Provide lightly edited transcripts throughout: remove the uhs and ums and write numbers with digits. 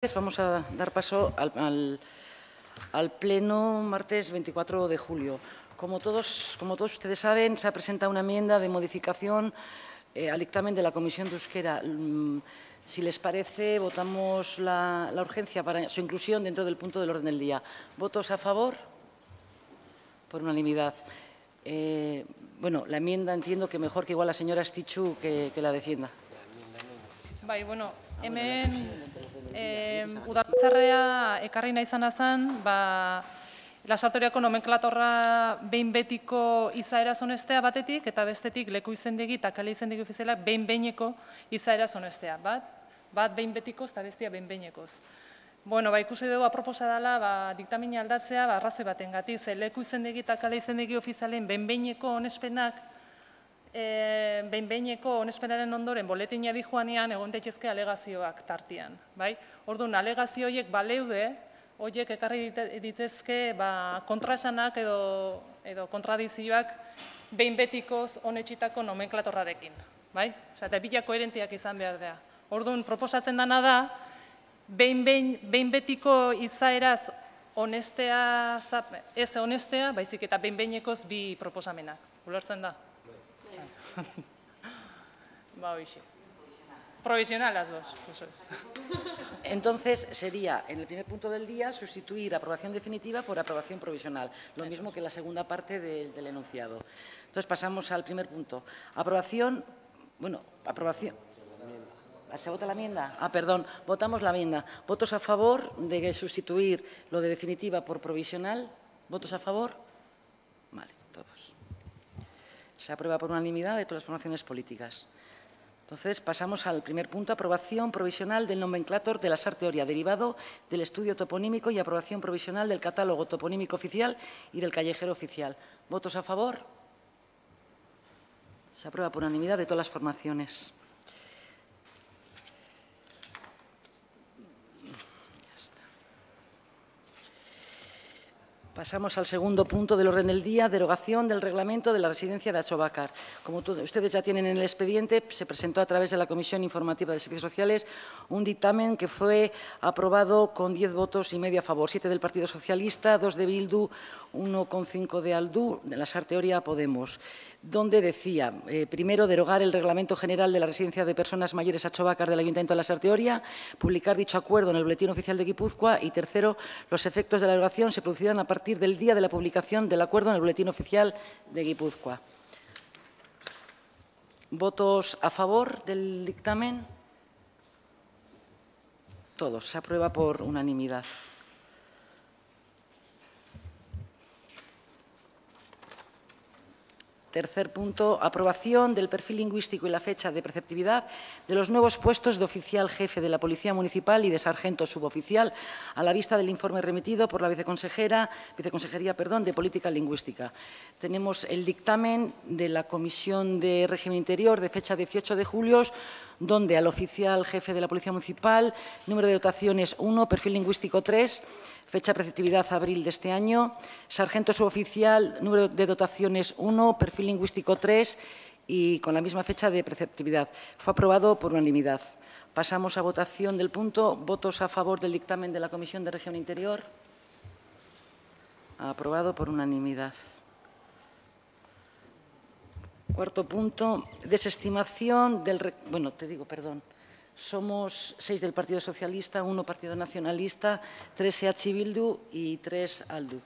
Vamos a dar paso al pleno martes 24 de julio. Como todos ustedes saben, se ha presentado una enmienda de modificación al dictamen de la Comisión de Euskera. Si les parece, votamos la urgencia para su inclusión dentro del punto del orden del día. ¿Votos a favor? Por unanimidad. Bueno, la enmienda entiendo que mejor que igual la señora Stichu que la defienda. Bai, bueno, hemen udalbatzarrea ekarri nahi izana zen, lasarteriako nomenklatorra behin betiko izaera zonestea batetik, eta bestetik leku izendegi eta kale izendegi ofizialak behin behineko izaera zonestea. Bat behin betikoz eta bestia behin behinekoz. Bueno, ikusi dugu aproposa dela diktamina aldatzea arrazoi batengatik, ze leku izendegi eta kale izendegi ofizialen behin behineko onespenak behin-behineko onespenaren ondoren boletina dijoanean egon daitezke alegazioak tartean. Orduan, alegazio horiek baleude, horiek ekarri ditezke kontraesanak edo kontradizioak behin betikoz onetsitako nomenklatorrarekin. Eta bila koherentiak izan behar da. Orduan, proposatzen dena da, behin betiko izaeraz honestea, ez honestea, baizik eta behin behinekoz bi proposamenak. Ulertzen da? Provisional las dos. Entonces sería, en el primer punto del día, sustituir aprobación definitiva por aprobación provisional, lo mismo que la segunda parte del enunciado. Entonces pasamos al primer punto. Aprobación. ¿Se vota la enmienda? Perdón, votamos la enmienda. ¿Votos a favor de sustituir lo de definitiva por provisional? ¿Votos a favor? Vale, todos. Se aprueba por unanimidad de todas las formaciones políticas. Entonces, pasamos al primer punto, aprobación provisional del nomenclátor de la Sarteoria, derivado del estudio toponímico y aprobación provisional del catálogo toponímico oficial y del callejero oficial. ¿Votos a favor? Se aprueba por unanimidad de todas las formaciones. Pasamos al segundo punto del orden del día, derogación del reglamento de la residencia de Achobácar. Como ustedes ya tienen en el expediente, se presentó a través de la Comisión Informativa de Servicios Sociales un dictamen que fue aprobado con 10 votos y medio a favor, 7 del Partido Socialista, 2 de Bildu, 1,5 de Aldú, de la Sarteoria Podemos, donde decía, primero, derogar el Reglamento General de la Residencia de Personas Mayores Achobácar del Ayuntamiento de la Sarteoria, publicar dicho acuerdo en el Boletín Oficial de Guipúzcoa y, tercero, los efectos de la derogación se producirán a partir del día de la publicación del acuerdo en el Boletín Oficial de Guipúzcoa. ¿Votos a favor del dictamen? Todos. Se aprueba por unanimidad. Tercer punto, aprobación del perfil lingüístico y la fecha de preceptividad de los nuevos puestos de oficial jefe de la Policía Municipal y de sargento suboficial a la vista del informe remitido por la Viceconsejería de Política Lingüística. Tenemos el dictamen de la Comisión de Régimen Interior de fecha 18 de julio, donde al oficial jefe de la Policía Municipal, número de dotaciones 1, perfil lingüístico 3, fecha de preceptividad abril de este año, sargento suboficial, número de dotaciones 1, perfil lingüístico 3 y con la misma fecha de preceptividad. Fue aprobado por unanimidad. Pasamos a votación del punto. ¿Votos a favor del dictamen de la Comisión de Régimen Interior? Aprobado por unanimidad. Cuarto punto, desestimación del... Somos 6 del Partido Socialista, 1 Partido Nacionalista, 3 EH Bildu y 3 Aldú.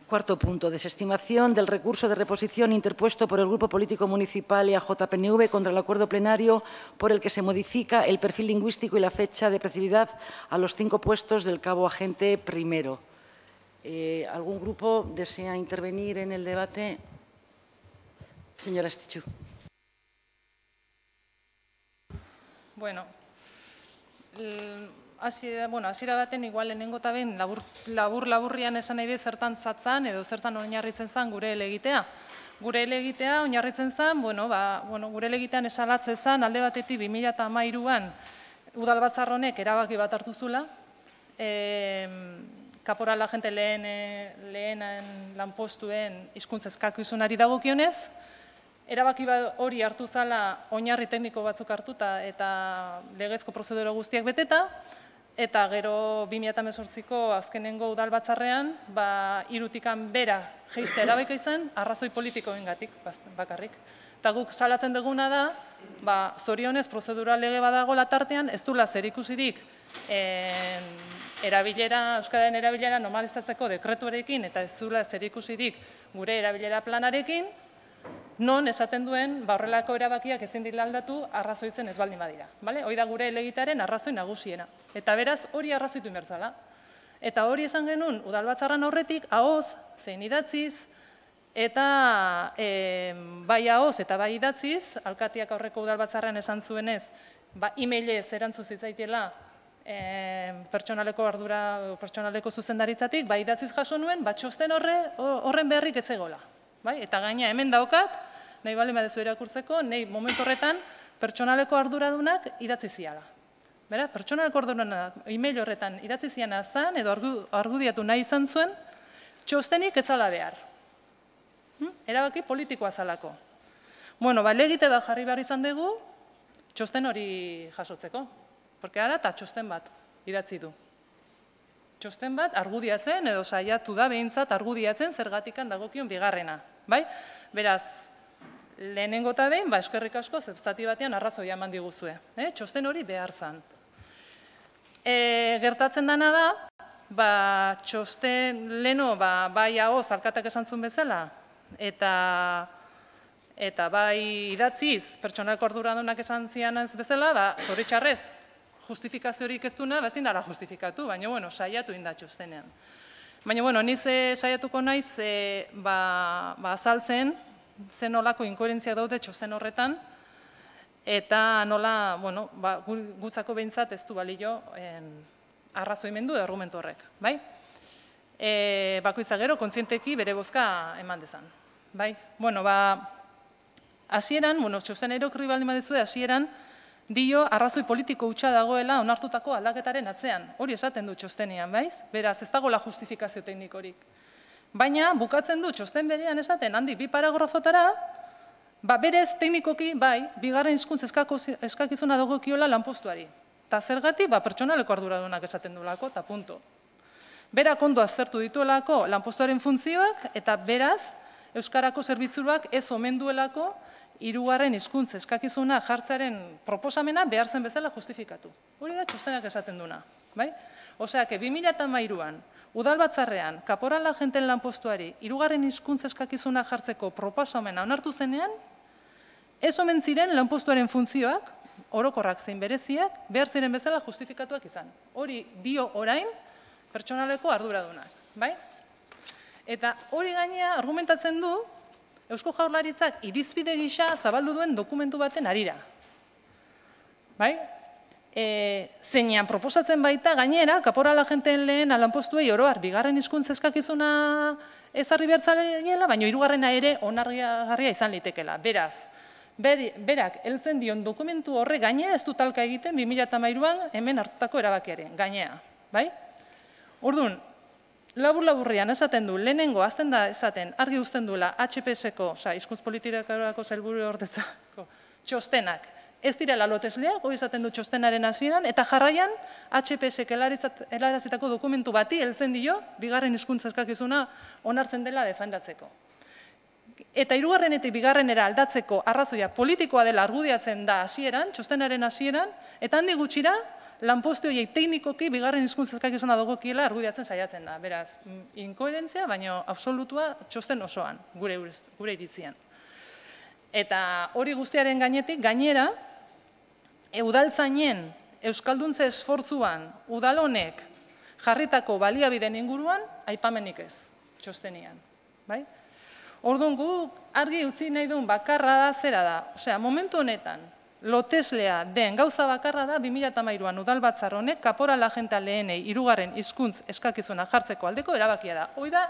Cuarto punto, desestimación del recurso de reposición interpuesto por el Grupo Político Municipal EAJ-PNV contra el acuerdo plenario por el que se modifica el perfil lingüístico y la fecha de preceptividad a los 5 puestos del cabo agente primero. ¿Algún grupo desea intervenir en el debate? Señora Stichu. Bueno, hasiera baten igual lehenengo eta behin labur-laburrian esan nahi dut zertan zatzan edo zertan oinarritzen zen gure helegitea. Gure helegitea oinarritzen zen, gure helegitean esalatzen zen alde batetik 2013an udalbatzar honek erabaki bat hartu zula, kaporal agente lehenen lanpostuen hizkuntza eskakizunari dagokionez, erabaki hori hartu zala oinarri tekniko batzuk hartuta eta legezko prozedura guztiak beteta, eta gero 2018ko azkenengo udalbatzarrean, 3tikan bera jeiztea erabaki izan, arrazoi politikoengatik bakarrik. Eta guk salatzen duguna da, zorionez prozedura lege badagoela tartean, ez duela zerikusirik euskararen erabilera normalizatzeko dekretuarekin, eta ez duela zerikusirik gure erabilera planarekin, non esaten duen, horrelako erabakiak ezin dira aldatu arrazoitzen ez baldin badira. Hoi da gure helegitearen arrazoi nagusiena. Eta beraz, hori arrazoitu inbertzala. Eta hori esan genuen, udalbatzarran aurretik, ahoz, zein idatziz, eta bai ahoz eta bai idatziz, alkatiak aurreko udalbatzarran esan zuenez, e-mailez erantzun zitzaitela pertsonaleko ardura, pertsonaleko zuzendaritzatik, bai idatziz jaso nuen, txosten horren beharrik ez egola. Eta gaina hemen daukat, nahi baldin badezu irakurtzeko, nahi momentu horretan pertsonaleko arduradunak idatzi ziala. Pertsonaleko arduradunak e-mail horretan idatzi ziana zan, edo argudiatu nahi izan zuen, txostenik ez zala behar. Erabaki politikoa zalako. Legite da jarri behar izan dugu, txosten hori jasotzeko. Porque ara eta txosten bat idatzi du. Txosten bat argudiatzen, edo saiatu da behintzat argudiatzen zergatikan dagokion bigarrena. Beraz, lehenengo eta behin, eskerrik asko, zati batean arrazoia eman diguzue. Txosten hori behar zan. Gertatzen dana da, txosten leno, bai ahoz, alkatak esan zuen bezala, eta bai idatziz, pertsonaleko arduradunak esan zianaz bezala, zoritxarrez, justifikaziorik ez duna, ezin dara justifikatu, baina, saiatu inda txostenean. Baina, niz saiatuko naiz, azaltzen, zen nolako inkoherentziak daude txosten horretan, eta nola, gutzako behintzat ez du balio arrazoimendu edo argumentu horrek, bai? Bakoitza gero, kontzienteki bere bozka eman dezan, bai? Hasieran, txosten erokrri baldin badizue, hasieran, dio arrazoi politiko hutsa dagoela onartutako aldaketaren atzean. Hori esaten du txostenean, baiz? Beraz, ez dagoela justifikazio teknikorik. Baina, bukatzen du txosten berean esaten, handik 2 paragrafotara, berez teknikoki, bigarren hizkuntz eskakizuna dagokiola lanpostuari. Eta zergatik, pertsonaleko arduradunak esaten duelako, eta punto. Berak ondo aztertu dituelako lanpostuaren funtzioak, eta beraz, euskarako zerbitzuak ez omen duelako 3. hizkuntz eskakizuna jartzearen proposamena behar zen bezala justifikatu. Hori da txostenak esaten duna. Osea, 2013an, udalbatzarrean, kaporal agenten lanpostuari 3. hizkuntz eskakizuna jartzeko proposamena onartu zenean, ez omen ziren lanpostuaren funtzioak, orokorrak zein bereziak, behar ziren bezala justifikatuak izan. Hori dio orain pertsonaleko arduradunak. Eta hori gainea argumentatzen du, Eusko Jaurlaritzak irizpide gisa zabaldu duen dokumentu baten harira. Zeinean proposatzen baita gainera, kaporal agenteen lehen lanpostuei oroar, 2. hizkuntz eskakizuna ezarri behartzaileela, baina 3. ere onargarria izan litekela. Beraz, berak heltzen dion dokumentu horre gainera ez du talka egiten 2013an hemen hartutako erabakiaren, gainera. Orduan, labur-laburrian esaten du, lehenengo azten da esaten, argi uzten duela HPS-ko, hizkuntz politikarako sailburu ordetzako txostenak, ez direla lotesleak, hori esaten du txostenaren hasieran, eta jarraian HPS-ek helarazitako dokumentu bati heltzen dio, 2. hizkuntz eskakizuna onartzen dela defendatzeko. Eta 3. 2. aldatzeko arrazoia politikoa dela argudiatzen da hasieran, txostenaren hasieran, eta handi gutxira, lanpostu horiek teknikoki 2. hizkuntz eskakizuna dagokiela argudiatzen saiatzen da. Beraz, inkoherentzia, baina absolutua txosten osoan, gure iritzian. Eta hori guztiaren gainetik, gainera, udaltzainen euskalduntze esfortzuan udal honek jarritako baliabideen inguruan aipamenik ez, txostenian. Orduan guk argi utzi nahi duen bakarra da zera da. Osea, momentu honetan, loteslea den gauza bakarra da 2013an udalbatzar honek kaporal agenta lehenei 3. hizkuntz eskakizuna jartzeko aldeko erabakia da. Hoi da,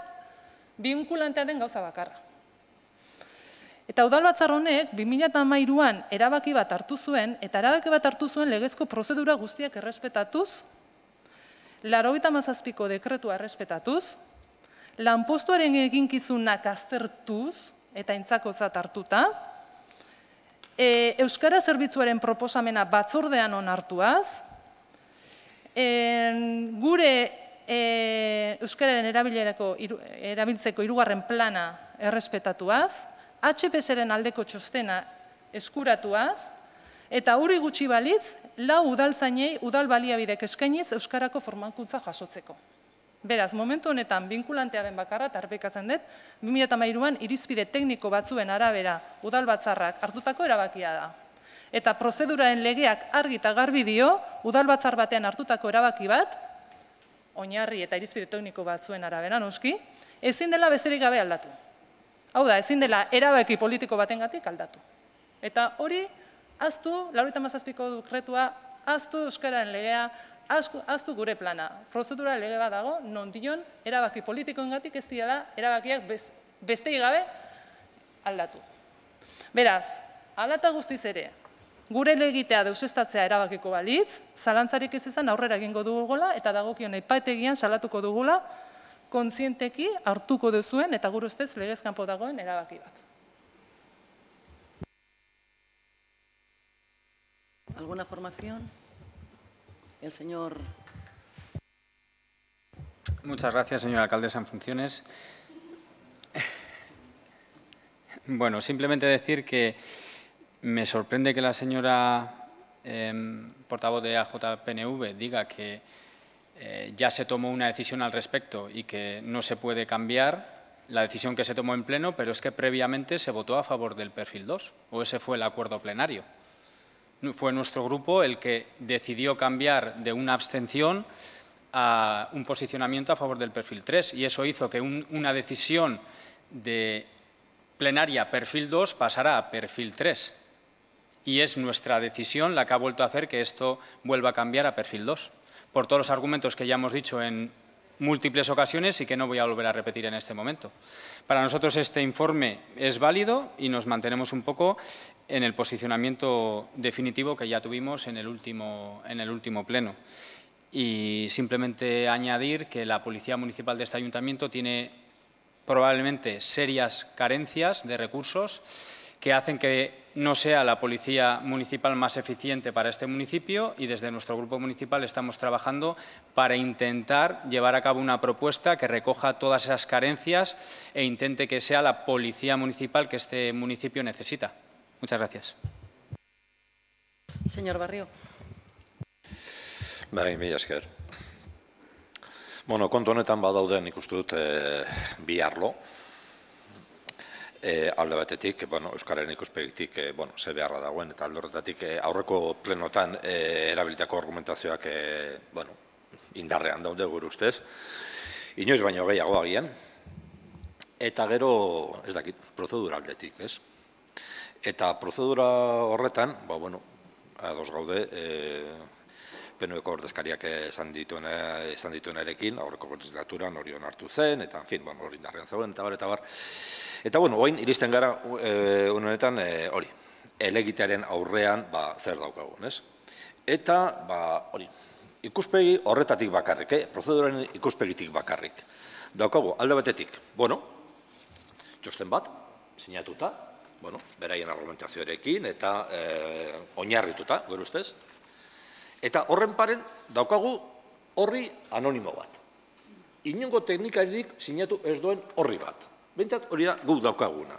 binkulantea den gauza bakarra. Eta udalbatzar honek 2013an erabaki bat hartu zuen, eta erabaki bat hartu zuen legezko prozedura guztiak errespetatuz, 97ko dekretua errespetatuz, lanpostuaren eginkizunak aztertuz, eta intzakotzat hartuta, Euskara zerbitzuaren proposamena batzordean onartuaz, gure euskararen erabiltzeko 3. plana errespetatuaz, HPS-ren aldeko txostena eskuratuaz, eta hori gutxi balitz, 4 udaltzainei udal baliabidek eskainiz euskarako formakuntza jasotzeko. Beraz, momentu honetan binkulantea den bakarra, eta errepikatzen dut, 2013an irizpide tekniko batzuen arabera udal batzarrak hartutako erabakia da. Eta prozeduraren legeak argi eta garbi dio, udal batzar batean hartutako erabaki bat, oinarri eta irizpide tekniko batzuen arabera noski, ezin dela besterik gabe aldatu. Hau da, ezin dela erabaki politiko batengatik aldatu. Eta hori, ahaztu, 97ko dekretua, ahaztu euskararen legea, ahaztu gure plana. Prozedura lege bat dago, non dion, erabaki politikoengatik ez dira erabakiak besterik gabe aldatu. Beraz, hala eta guztiz ere, gure legitea deusestatzea erabakiko balitz, zalantzarik ez izan aurrera egingo dugula eta dagokion epaitegian salatuko dugula, kontzienteki hartuko duzuen eta gure ustez legez kanpo dagoen erabaki bat. ¿Alguna formación? El señor... Muchas gracias, señora alcaldesa en funciones. Bueno, simplemente decir que me sorprende que la señora portavoz de AJPNV diga que ya se tomó una decisión al respecto y que no se puede cambiar la decisión que se tomó en pleno, pero es que previamente se votó a favor del perfil 2, o ese fue el acuerdo plenario. Fue nuestro grupo el que decidió cambiar de una abstención a un posicionamiento a favor del perfil 3 y eso hizo que una decisión de plenaria perfil 2 pasara a perfil 3 y es nuestra decisión la que ha vuelto a hacer que esto vuelva a cambiar a perfil 2 por todos los argumentos que ya hemos dicho en múltiples ocasiones y que no voy a volver a repetir en este momento. Para nosotros este informe es válido y nos mantenemos un poco en el posicionamiento definitivo que ya tuvimos en el último pleno. Y simplemente añadir que la Policía Municipal de este Ayuntamiento tiene probablemente serias carencias de recursos que hacen que no sea la Policía Municipal más eficiente para este municipio y desde nuestro grupo municipal estamos trabajando para intentar llevar a cabo una propuesta que recoja todas esas carencias e intente que sea la Policía Municipal que este municipio necesita. Muchas gracias. Señor Barrio. Bai, mila esker. Bueno, kontu honetan badauden ikustu dut bi arlo. Alde batetik, euskararen ikuspegitik ze beharra dagoen, eta alde horretatik aurreko plenotan erabilitako argumentazioak indarrean daude gure ustez. Inoiz baino gehiago agian. Eta gero, ez dakit, prozedura aldetik, ez? Eta prozedura horretan, ados gaude, PNVko ordezkariak esan dituenarekin, aurreko legislaturan hori onartu zen, eta, hori indarrean zegoen, eta bar. Eta, oain, iristen gara, honetan, hori, elegitearen aurrean, zer daukagun, ez? Eta, hori, ikuspegi horretatik bakarrik, prozeduraren ikuspegitik bakarrik. Daukagu, alde batetik, txosten bat, sinatuta, beraien argumentazioarekin eta oinarrituta, gure ustez. Eta horren paren daukagu horri anonimo bat. Inongo teknikaririk sinatu ez duen horri bat. Behintzat hori da gu daukaguna.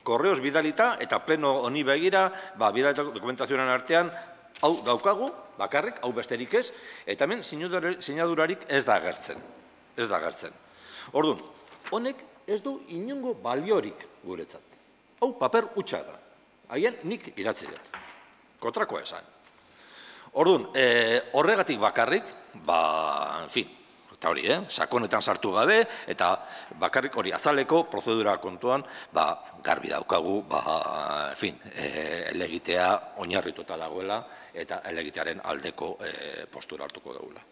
Korreoz bidalita eta pleno honi begira, bidalitako dokumentazioaren artean, hau daukagu, bakarrik, hau besterik ez, eta hemen sinadurarik ez da agertzen. Ez da agertzen. Orduan, honek ez du inongo baliorik guretzat. Hau paper hutsa da. Haien nik idatzi dut. Kontrakoa esan. Orduan, horregatik bakarrik, eta hori, sakonetan sartu gabe, eta bakarrik hori azaleko prozedura kontuan, garbi daukagu, elegitea oinarrituta dagoela, eta elegitearen aldeko postura hartuko dagoela.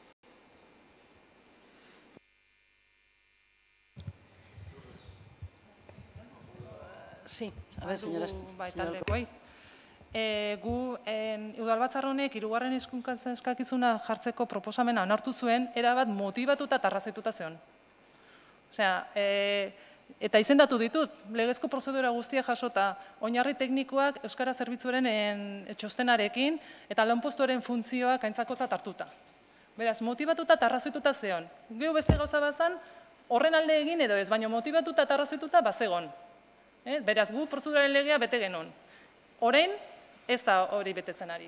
Sí, a ver, señora. Gu, udalbatzar honek, 3. hizkuntza eskakizuna jartzeko proposamena onartu zuen, erabat motibatuta eta arrazoituta zeon. Osea, Eta izendatu ditut, legezko prozedura guztia jasota, oinarri teknikoak Euskara Zerbitzuaren txostenarekin eta lanpostuaren funtzioak aintzakotzat hartuta. Beraz, motibatuta eta arrazoituta zeon. Gero beste gauza bazan, horren alde egin edo ez, baina motibatuta eta arrazoituta bazegon. Beraz, gu prozeduraren legea bete genuen. Orain, ez da hori betetzen ari.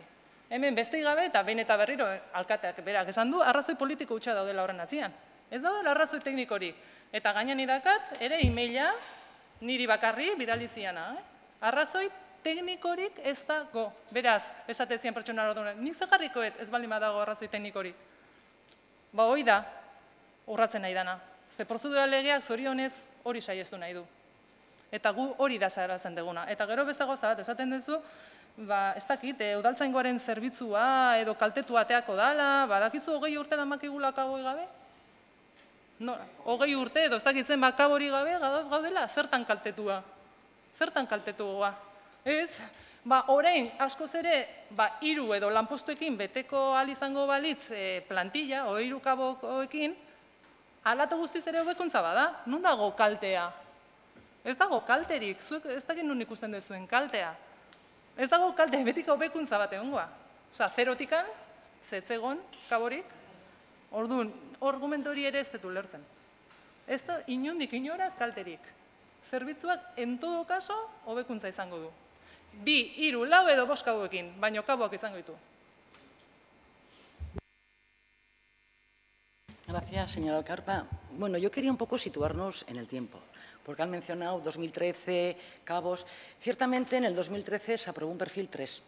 Hemen beste gabe eta behin eta berriro alkateak berak esan du, arrazoi politiko hutsa daudela horren atzian. Ez daudela arrazoi teknikori. Eta gainean idakat, ere e-maila niri bakarri bidali ziana. Arrazoi teknikorik ez dago. Beraz, esate zian pertsona orduan, nik zegarrikoet ez baldin badago arrazoi teknikorik. Ba, hoi da, urratzen nahi dana. Ze prozedura legeak zorionez hori saiestu nahi du. Eta gu hori da saratzen deguna. Eta gero beste gauza bat, esaten duzu, ez dakit, udaltzaingoaren zerbitzua edo kaltetu ateako dala, badakizu 20 urte damakigula kaboi gabe? No, 20 urte edo ez dakitzen bakabori gabe gaudela, zertan kaltetua? Zertan kaltetua? Ez? Orain, askoz ere, 3 edo lanpostuekin beteko ahal izango balitz plantilla, 3 kabokoekin, alatu guztiz ere hobekuntza bada, non dago kaltea? Ez dago kalterik, zuek ez dakit nun ikusten duzuen kaltea. Ez dago kalte, betiko hobekuntza bat egongoa. Osa, zerotikan, zetzegon, kaborik, orduan, argumentu hori ere ez detu lertzen. Ez da inondik inora kalterik. Zerbitzuak, en todo caso, hobekuntza izango du. 2, 3, 4 edo 5 kaboekin, baino kaboak izango ditu. Gracias, señora Alcarpa. Bueno, yo quería un poco situarnos en el tiempo, porque han mencionado 2013, cabos. Ciertamente, en el 2013 se aprobó un perfil 3.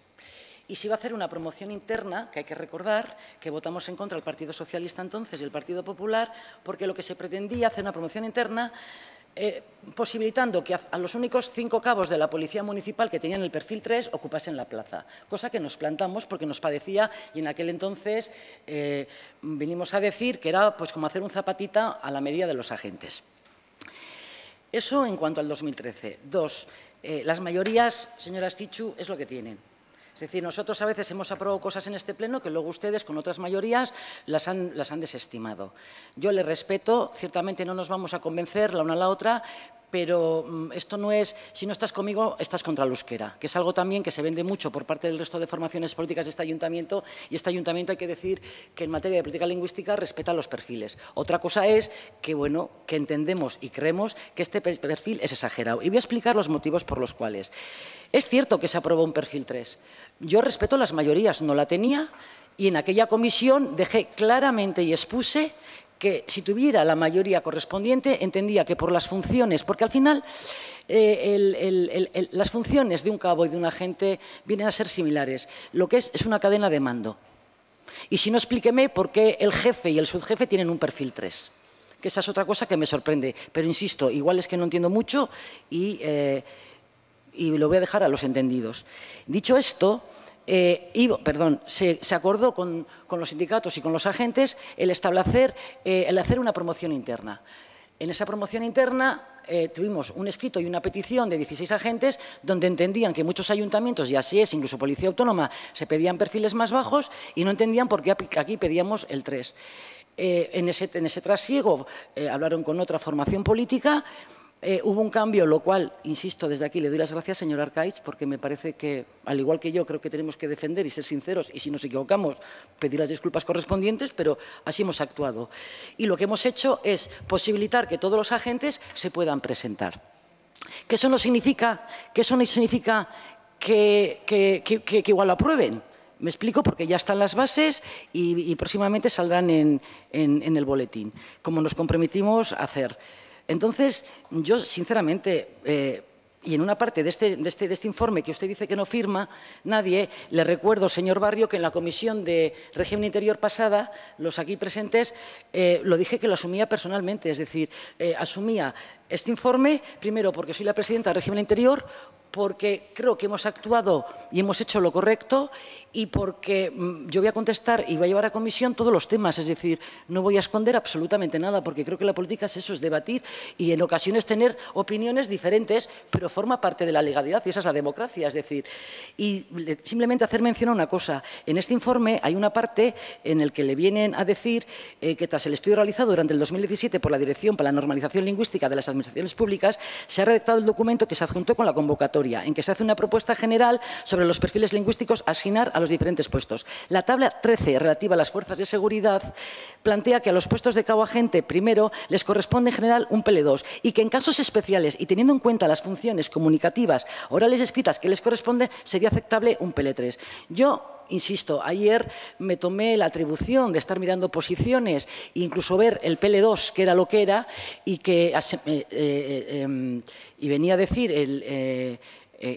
Y se iba a hacer una promoción interna, que hay que recordar, que votamos en contra el Partido Socialista entonces y el Partido Popular, porque lo que se pretendía hacer una promoción interna posibilitando que a los únicos 5 cabos de la Policía Municipal que tenían el perfil 3 ocupasen la plaza, cosa que nos plantamos porque nos parecía, y en aquel entonces vinimos a decir que era pues como hacer un zapatita a la medida de los agentes. Eso en cuanto al 2013. 2, las mayorías, señora Astichu, es lo que tienen. Es decir, nosotros a veces hemos aprobado cosas en este pleno que luego ustedes, con otras mayorías, las han desestimado. Yo le respeto, ciertamente no nos vamos a convencer la una a la otra, pero esto no es, si no estás conmigo, estás contra el euskera, que es algo también que se vende mucho por parte del resto de formaciones políticas de este ayuntamiento, y este ayuntamiento hay que decir que en materia de política lingüística respeta los perfiles. Otra cosa es que, bueno, que entendemos y creemos que este perfil es exagerado. Y voy a explicar los motivos por los cuales. Es cierto que se aprobó un perfil 3. Yo respeto las mayorías, no la tenía, y en aquella comisión dejé claramente y expuse que si tuviera la mayoría correspondiente, entendía que por las funciones, porque al final las funciones de un cabo y de un agente vienen a ser similares. Lo que es una cadena de mando. Y si no, explíqueme por qué el jefe y el subjefe tienen un perfil 3, que esa es otra cosa que me sorprende. Pero insisto, igual es que no entiendo mucho y lo voy a dejar a los entendidos. Dicho esto, se acordó con los sindicatos y con los agentes el hacer una promoción interna. En esa promoción interna tuvimos un escrito y una petición de 16 agentes donde entendían que muchos ayuntamientos, y así es, incluso Policía Autónoma, se pedían perfiles más bajos y no entendían por qué aquí pedíamos el 3. En ese trasiego hablaron con otra formación política. Hubo un cambio, lo cual, insisto, desde aquí le doy las gracias, señor Arcaich, porque me parece que, al igual que yo, creo que tenemos que defender y ser sinceros, y si nos equivocamos, pedir las disculpas correspondientes, pero así hemos actuado. Y lo que hemos hecho es posibilitar que todos los agentes se puedan presentar. Que eso no significa que igual lo aprueben. Me explico, porque ya están las bases y próximamente saldrán en el boletín, como nos comprometimos a hacer. Entonces, yo, sinceramente, y en una parte de este informe que usted dice que no firma nadie, le recuerdo, señor Barrio, que en la Comisión de Régimen Interior pasada, los aquí presentes, lo dije que lo asumía personalmente, es decir, asumía este informe, primero porque soy la presidenta del Régimen Interior, porque creo que hemos actuado y hemos hecho lo correcto y porque yo voy a contestar y voy a llevar a comisión todos los temas, es decir, no voy a esconder absolutamente nada, porque creo que la política es eso, es debatir y en ocasiones tener opiniones diferentes, pero forma parte de la legalidad y esa es la democracia, es decir, y simplemente hacer mención a una cosa, en este informe hay una parte en la que le vienen a decir que tras el estudio realizado durante el 2017 por la Dirección para la Normalización Lingüística de las Administraciones Administraciones Públicas, se ha redactado el documento que se adjuntó con la convocatoria, en que se hace una propuesta general sobre los perfiles lingüísticos a asignar a los diferentes puestos. La tabla 13, relativa a las fuerzas de seguridad, plantea que a los puestos de cabo agente primero les corresponde en general un PL2 y que en casos especiales y teniendo en cuenta las funciones comunicativas, orales y escritas que les corresponde, sería aceptable un PL3. Yo insisto, ayer me tomé la atribución de estar mirando posiciones e incluso ver el PL2, que era lo que era, y venía a decir el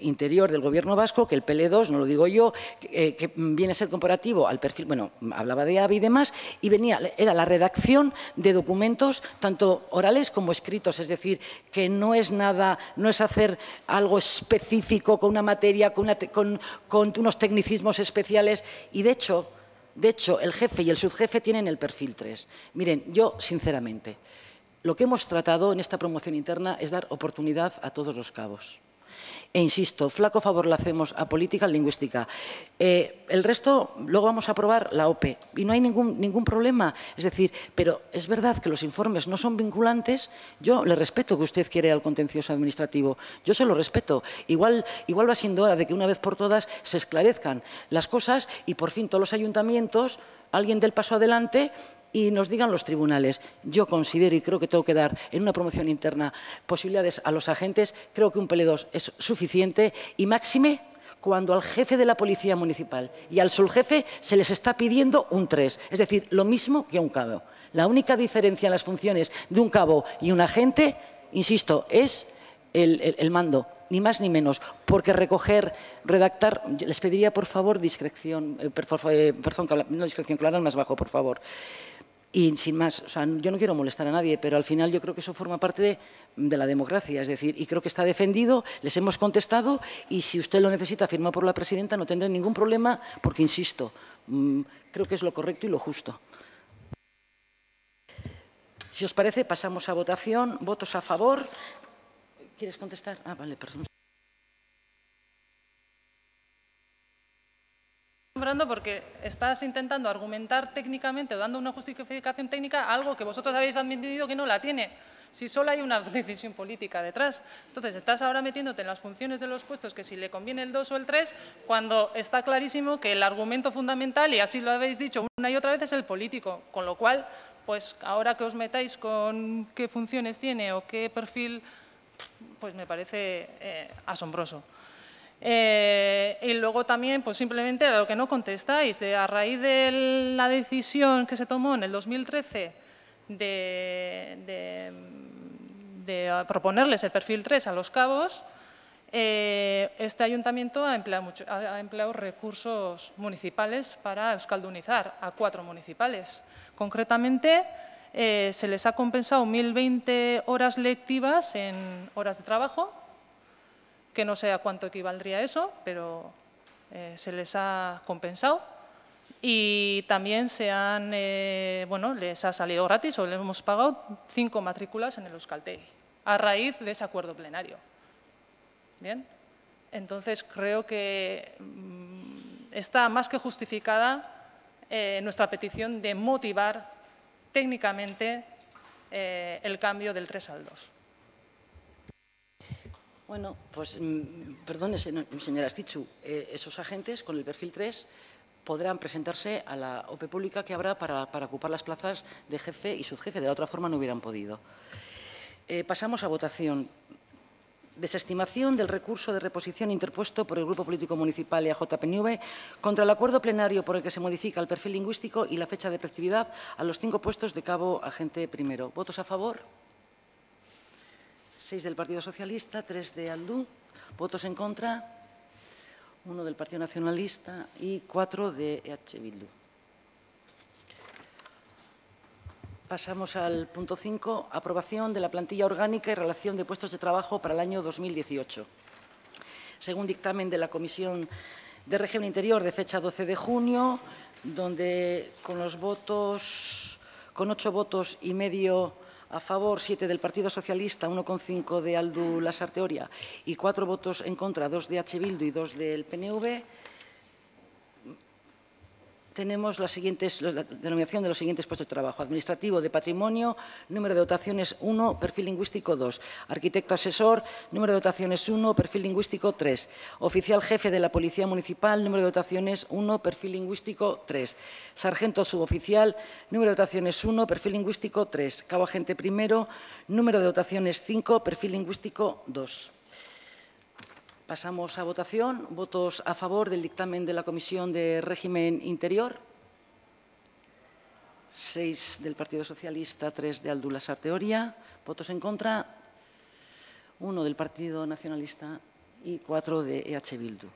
Interior del Gobierno vasco que el PL2, no lo digo yo, que viene a ser comparativo al perfil, bueno, hablaba de AVE y demás, y era la redacción de documentos tanto orales como escritos, es decir, que no es nada, no es hacer algo específico con una materia, con unos tecnicismos especiales, y de hecho, el jefe y el subjefe tienen el perfil 3. Miren, yo, sinceramente, lo que hemos tratado en esta promoción interna es dar oportunidad a todos los cabos. E insisto, flaco favor le hacemos a política lingüística. El resto, luego vamos a aprobar la OPE y no hay ningún problema. Es decir, pero es verdad que los informes no son vinculantes. Yo le respeto que usted quiera al contencioso administrativo. Yo se lo respeto. Igual va siendo hora de que una vez por todas se esclarezcan las cosas y por fin todos los ayuntamientos, alguien dé el paso adelante y nos digan los tribunales. Yo considero y creo que tengo que dar en una promoción interna posibilidades a los agentes. Creo que un PL2 es suficiente y máxime cuando al jefe de la Policía Municipal y al subjefe se les está pidiendo un 3, es decir, lo mismo que a un cabo. La única diferencia en las funciones de un cabo y un agente, insisto, es el mando, ni más ni menos, porque redactar, les pediría por favor discreción, perdón, no discreción, que lo hagan más bajo, por favor. Y sin más, o sea, yo no quiero molestar a nadie, pero al final yo creo que eso forma parte de la democracia, es decir, y creo que está defendido, les hemos contestado y si usted lo necesita firmado por la presidenta no tendré ningún problema porque, insisto, creo que es lo correcto y lo justo. Si os parece, pasamos a votación. ¿Votos a favor? ¿Quieres contestar? Ah, vale, perdón. Porque estás intentando argumentar técnicamente, dando una justificación técnica a algo que vosotros habéis admitido que no la tiene. Si solo hay una decisión política detrás. Entonces, estás ahora metiéndote en las funciones de los puestos, que si le conviene el 2 o el 3, cuando está clarísimo que el argumento fundamental, y así lo habéis dicho una y otra vez, es el político. Con lo cual, pues ahora que os metáis con qué funciones tiene o qué perfil, pues me parece asombroso. Y luego también, pues simplemente a lo que no contestáis, a raíz de la decisión que se tomó en el 2013 de proponerles el perfil 3 a los cabos, este ayuntamiento ha empleado recursos municipales para euskaldunizar a 4 municipales. Concretamente, se les ha compensado 1.020 horas lectivas en horas de trabajo, que no sé a cuánto equivaldría eso, pero se les ha compensado. Y también les ha salido gratis o les hemos pagado 5 matrículas en el Euskaltegi, a raíz de ese acuerdo plenario. Bien, entonces creo que está más que justificada nuestra petición de motivar técnicamente el cambio del 3 al 2. Bueno, pues, perdone, señora Astitxu, esos agentes con el perfil 3 podrán presentarse a la OPE pública que habrá para ocupar las plazas de jefe y subjefe. De la otra forma no hubieran podido. Pasamos a votación. Desestimación del recurso de reposición interpuesto por el Grupo Político Municipal EAJ-PNV contra el acuerdo plenario por el que se modifica el perfil lingüístico y la fecha de efectividad a los 5 puestos de cabo agente primero. ¿Votos a favor? 6 del Partido Socialista, 3 de Aldú. ¿Votos en contra? 1 del Partido Nacionalista y 4 de EH Bildu. Pasamos al punto 5, aprobación de la plantilla orgánica y relación de puestos de trabajo para el año 2018. Según dictamen de la Comisión de Régimen Interior de fecha 12 de junio, donde con 8 votos y medio a favor, 7 del Partido Socialista, 1,5 de Aldú Lasarte-Oria y 4 votos en contra, 2 de EH Bildu y 2 del PNV, tenemos la denominación de los siguientes puestos de trabajo. Administrativo de patrimonio, número de dotaciones 1, perfil lingüístico 2. Arquitecto asesor, número de dotaciones 1, perfil lingüístico 3. Oficial jefe de la Policía Municipal, número de dotaciones 1, perfil lingüístico 3. Sargento suboficial, número de dotaciones 1, perfil lingüístico 3. Cabo agente primero, número de dotaciones 5, perfil lingüístico 2. Pasamos a votación. ¿Votos a favor del dictamen de la Comisión de Régimen Interior? 6 del Partido Socialista, 3 de Aldula Sarteoria. ¿Votos en contra? 1 del Partido Nacionalista y 4 de EH Bildu.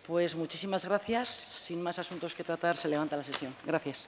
Pues muchísimas gracias. Sin más asuntos que tratar, se levanta la sesión. Gracias.